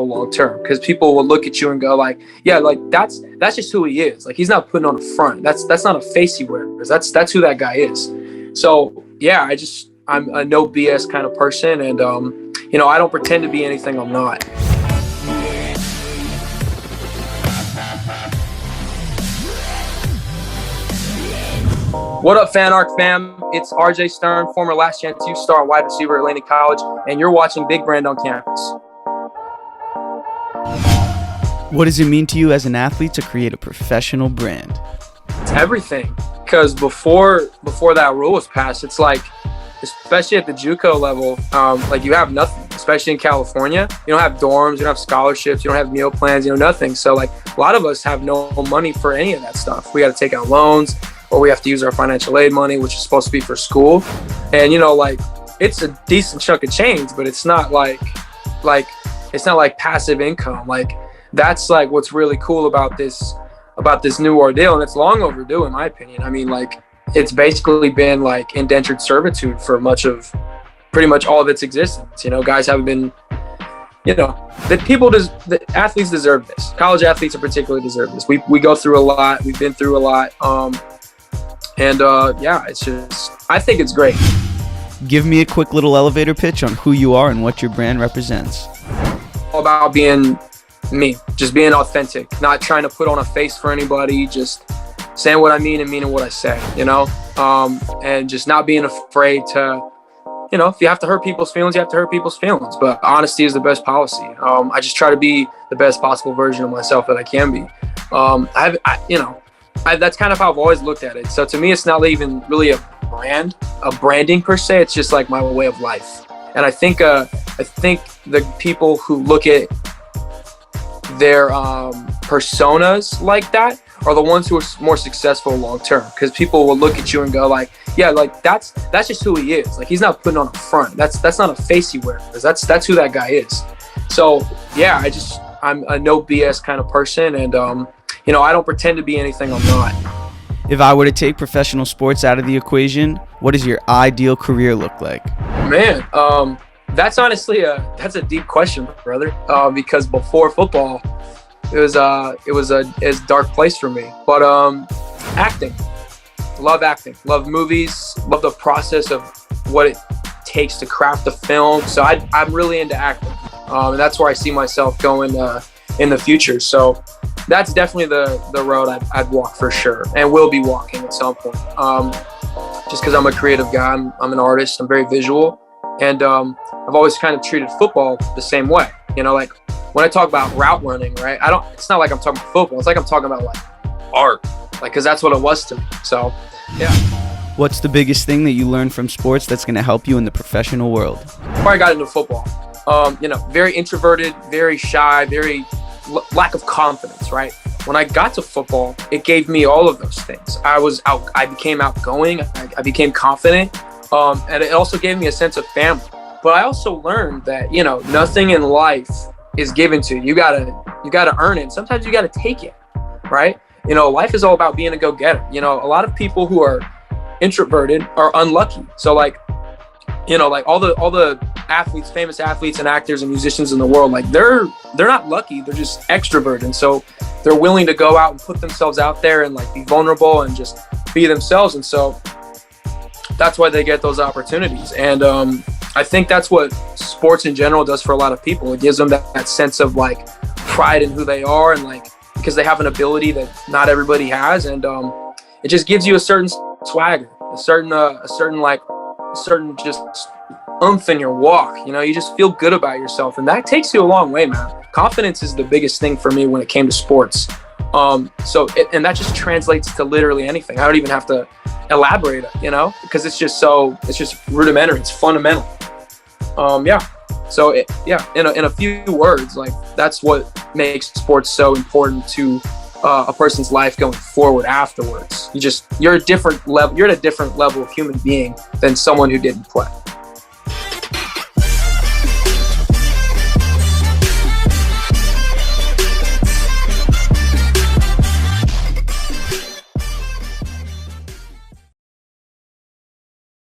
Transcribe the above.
long term, because people will look at you and go like, yeah, like that's just who he is. Like, he's not putting on a front. That's not a face he wears. That's who that guy is. So yeah, I'm a no BS kind of person, and I don't pretend to be anything I'm not. What up, Fan Arc fam? It's RJ Stern, former Last Chance U star and wide receiver at Laney College, and you're watching Big Brand on Campus. What does it mean to you as an athlete to create a professional brand? It's everything, because before that rule was passed, it's like, especially at the JUCO level, like, you have nothing, especially in California. You don't have dorms, you don't have scholarships, you don't have meal plans, nothing. So like, a lot of us have no money for any of that stuff. We got to take out loans, or we have to use our financial aid money, which is supposed to be for school. And like, it's a decent chunk of change, but it's not like passive income. Like, that's like what's really cool about this new ordeal, and it's long overdue in my opinion. I mean, like, it's basically been like indentured servitude for pretty much all of its existence. Guys haven't been, the athletes deserve this. College athletes in particular deserve this. We go through a lot. We've been through a lot. Yeah, it's just, I think it's great. Give me a quick little elevator pitch on who you are and what your brand represents. All about being me, just being authentic, not trying to put on a face for anybody, just saying what I mean and meaning what I say, and just not being afraid to, if you have to hurt people's feelings, you have to hurt people's feelings, but honesty is the best policy. I just try to be the best possible version of myself that I can be. That's kind of how I've always looked at it. So to me, it's not even really a branding per se. It's just like my way of life. And I think the people who look at their personas like that are the ones who are more successful long term, because people will look at you and go like, yeah, like that's just who he is. Like, he's not putting on a front. That's not a face he wears. That's who that guy is. So yeah, I'm a no BS kind of person, and I don't pretend to be anything I'm not. If I were to take professional sports out of the equation, what does your ideal career look like? Man, that's honestly that's a deep question, brother. Because before football, it was a dark place for me. But acting, love acting, love movies, love the process of what it takes to craft a film. So I'm really into acting, and that's where I see myself going in the future. So that's definitely the road I'd walk for sure, and will be walking at some point. Just because I'm a creative guy, I'm an artist, I'm very visual, and I've always kind of treated football the same way. Like, when I talk about route running, right? It's not like I'm talking about football. It's like I'm talking about like art, like, because that's what it was to me. So, yeah. What's the biggest thing that you learned from sports that's going to help you in the professional world? Before I got into football, very introverted, very shy, very lack of confidence, right? When I got to football, it gave me all of those things. I became outgoing, I became confident, and it also gave me a sense of family. But I also learned that, nothing in life is given to you. You gotta earn it. Sometimes you gotta take it, right? Life is all about being a go-getter. A lot of people who are introverted are unlucky. So like all the athletes, famous athletes and actors and musicians in the world, like, they're not lucky, they're just extroverted. And so they're willing to go out and put themselves out there and like be vulnerable and just be themselves. And so that's why they get those opportunities. And I think that's what sports in general does for a lot of people. It gives them that sense of like pride in who they are, and like, because they have an ability that not everybody has. And it just gives you a certain swagger, a certain just oomph in your walk. You just feel good about yourself, and that takes you a long way, man. Confidence is the biggest thing for me when it came to sports. And that just translates to literally anything. I don't even have to elaborate, because it's just rudimentary, it's fundamental. So in a few words, like, that's what makes sports so important to a person's life going forward afterwards. You're at a different level of human being than someone who didn't play.